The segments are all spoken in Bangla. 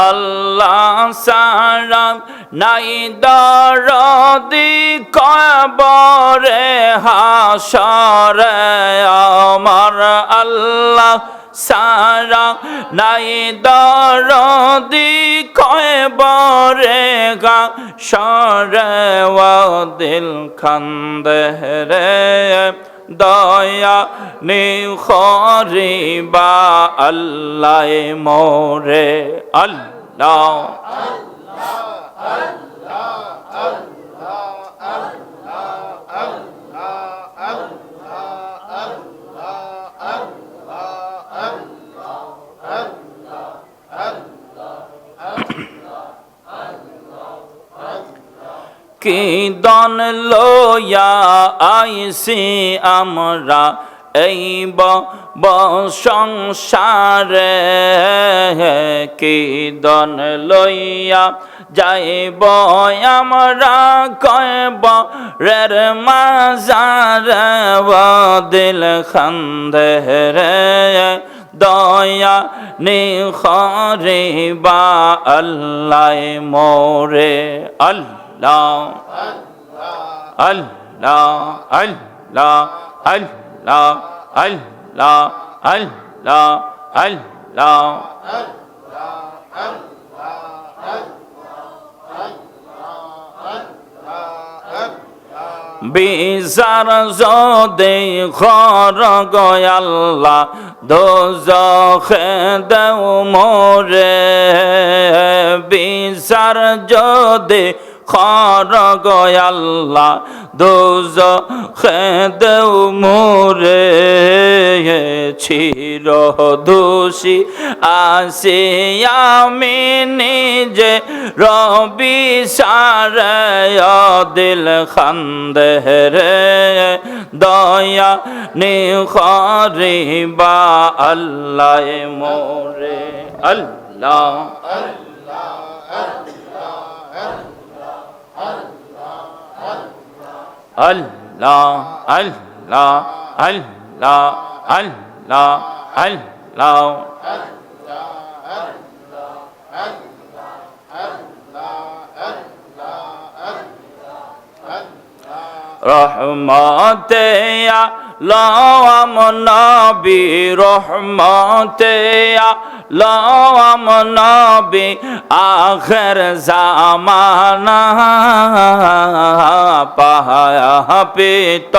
আল্লাহ সারা নাই দরদি কবরে হাসরে আমার আল্লাহ সারা নাই দরদি কবরে হাসরে ওয়া দিল খান্দে রে দয়া নি খরিবা আল্লাহ মোরে আল্লাহ কি দন লয়া আইসি আমরা এই সংসারে কি দন লইয়া যাইব আমরা কয়ব রের মাজারে ওয়া দিল খান্দে রে দয়া নি খরিবা আল্লাহ মোরে আল্লাহ আল্লাহ আল্লাহ আল্লাহ আল্লাহ আল্লাহ আল্লাহ বিচার যদি ঘর গয়াল্লা দোজখে দেও মোরে বিচার যদি খর গয়াল্লা দোজখে দেও মোরে চির দোষী আসি আমি নিজে রবি সারে দিল খান্দে রে দয়া নি খরিবা আল্লাহ মোরে আল্লাহ আল্লাহ আল্লাহ আল্লাহ আল্লাহ আল্লাহ রহমতে আলম নবী রহমতে আলম নবী আখির জামানা পাহাপিত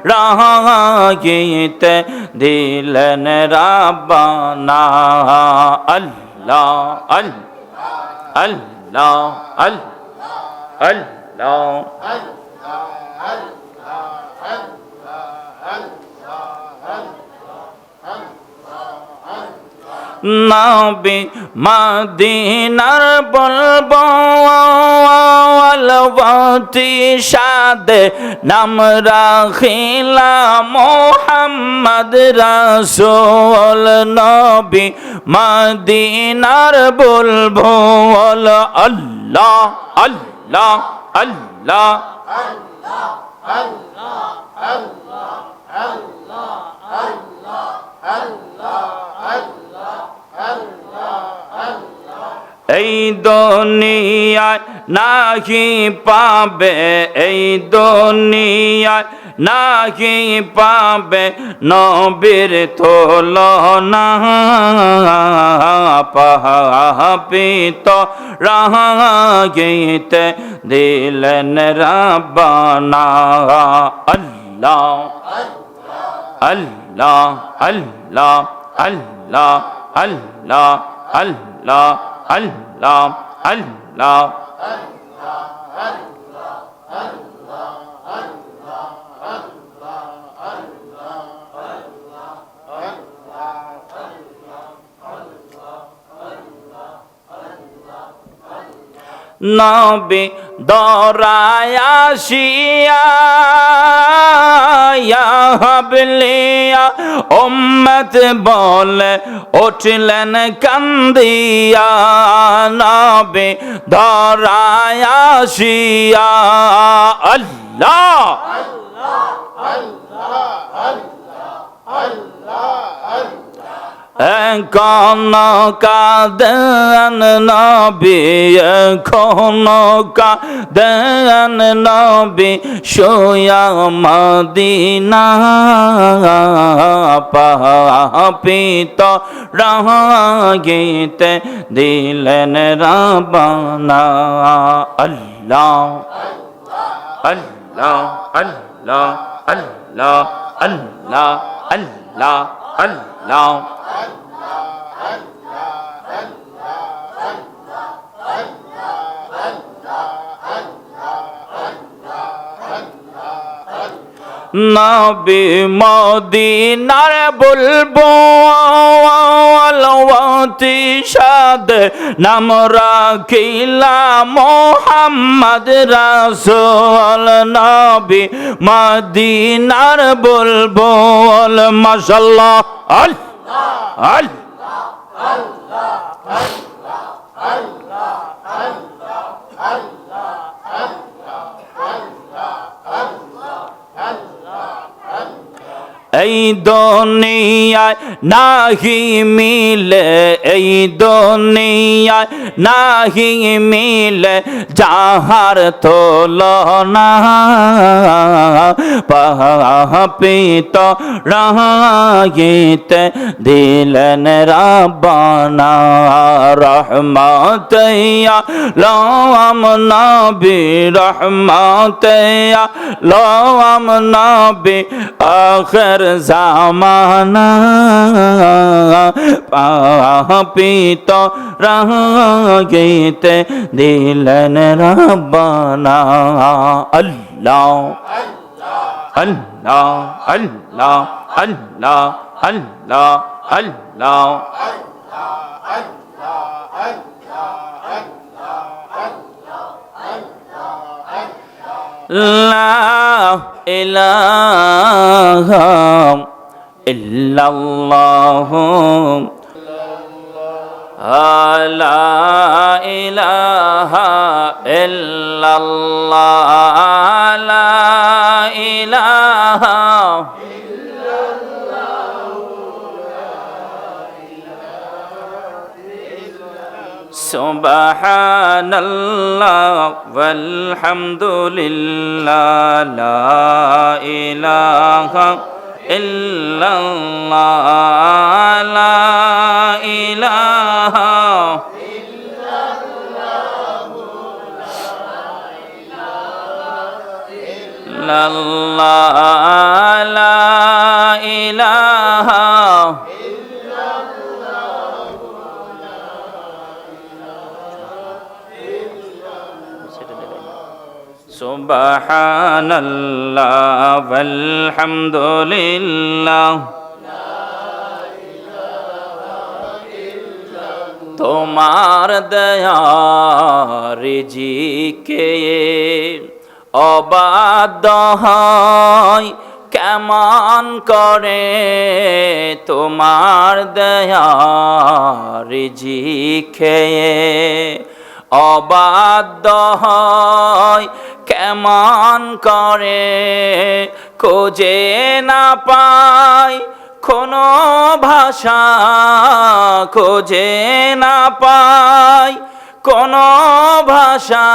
রাগিতে দিলেন রাব্বানা আল্লাহ আল্লাহ আল্লাহ আল্লাহ নবী মদিনার বলবো আলবতি সাদে নাম রাখিলা মোহাম্মদ রাসূল নবী মদিনার বলবো আল্লাহ আল্লাহ আল্লাহ এই দুনিয়ায় নাহি পাবে এই দুনিয়ায় নাহি পাবে নবীর তুলনা পাপিত রাগিতে দিলেন রাব্বানা আল্লাহ আল্লাহ আল্লাহ আল্লাহ আল্লাহ আল্লাহ আল্লাহ আল্লাহ নবী দরায়াশিয়া হাবলিয়া উম্মত বলে উঠলেন কান্দিয়া নবী দরায়াশিয়া আল্লাহ এখন কাঁদেন নবী, এখন কাঁদেন নবী শুয়া মদিনা, পাপিত রাগিতে দিলেন রাবানা। আল্লাহ আল্লাহ আল্লাহ আল্লাহ আল্লাহ আল্লাহ আল্লাহ। নবী মদিনার বুলবুল অতি সাদ নাম রাখিলা মোহাম্মদ রাসূল। নবী মদিনার বুলবুল মাশাআল্লাহ। আল্লাহ এই দুনিয়ায় নাহি মিলে, এই দুনিয়ায় নাহি মিলে যাহার তুলনা, পাপিত রাগিতে দিলেন রাবানা। রহমতে আলম নবী, রহমতে আলম নবী আখির জামানা, পাপিত রাগিতে দিলেন রাবানা। আল্লাহ আল্লাহ আল্লাহ আল্লাহ আল্লাহ আল্লাহ। লা ইলাহা ইল্লাল্লাহ, লা ইলাহা ইল্লাল্লাহ, লা ইলাহা সুবহানাল্লাহ ওয়ালহামদুলিল্লাহ, লা ইলাহা ইল্লাল্লাহ, লা ইলাহা ইল্লাল্লাহ, লা ইলাহা সুবহানাল্লাহ ওয়ালহামদুলিল্লাহ। তোমার দয়া রিজিকে অবাধ্য হয় কেমন করে, তোমার দয়া রিজিকে অবাধ্য হয় কেমন করে, খোঁজে না পাই কোনো ভাষা, খোঁজে না পাই কোনো ভাষা,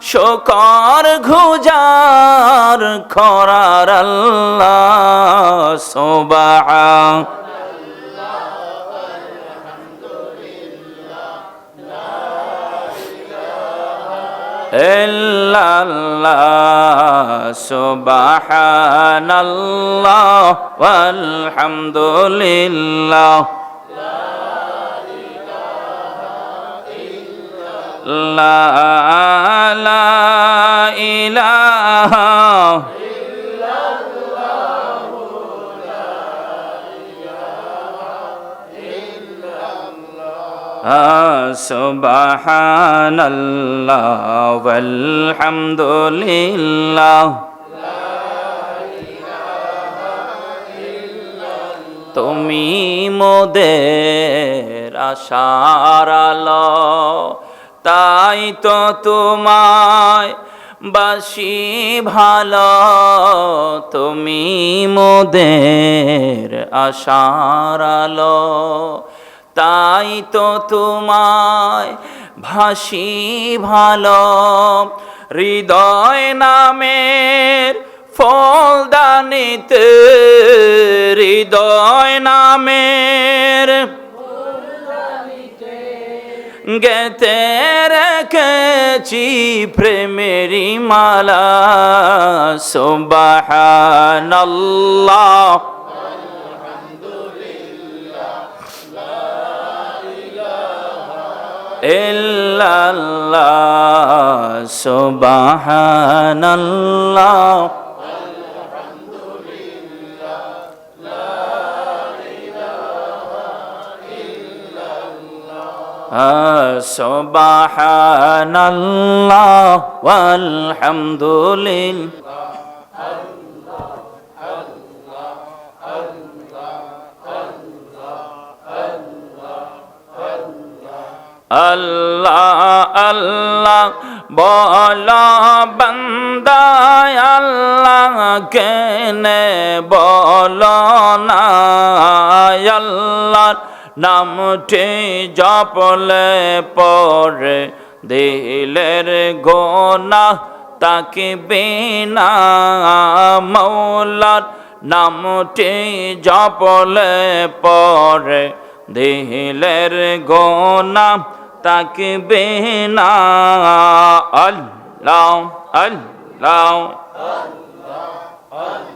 শোকর গুজার করার আল্লাহ সুবহান। ইল্লাল্লাহ সুবহানাল্লাহ ওয়ালহামদুলিল্লাহ, লা ইলাহা সুবহানাল্লাহ ওয়ালহামদুলিল্লাহ। তুমি মোদের আশার আলো, তাই তো তোমায় বাসি ভালো তুমি মোদের আশার আলো তাই তো তোমায় ভাসি ভালো হৃদয় নামের ফলদানিতে হৃদয় নামের গেতে রেখেছি প্রেমেরি মালা সুবহানাল্লাহ ইল্লাল্লাহ সুবহানাল্লাহ সুবহানাল্লাহ ওয়ালহামদুলিল্লাহ আল্লাহ আল্লাহ বলো বান্দা আল্লাহ কেনে বলো না আল্লাহর নামটি জপলে পরে দিলের গোনাহ তাকবে না মৌলার নামটি জপলে পরে দিলের গোনাহ তাকবে না আল্লাহ আল্লাহ আল্লাহ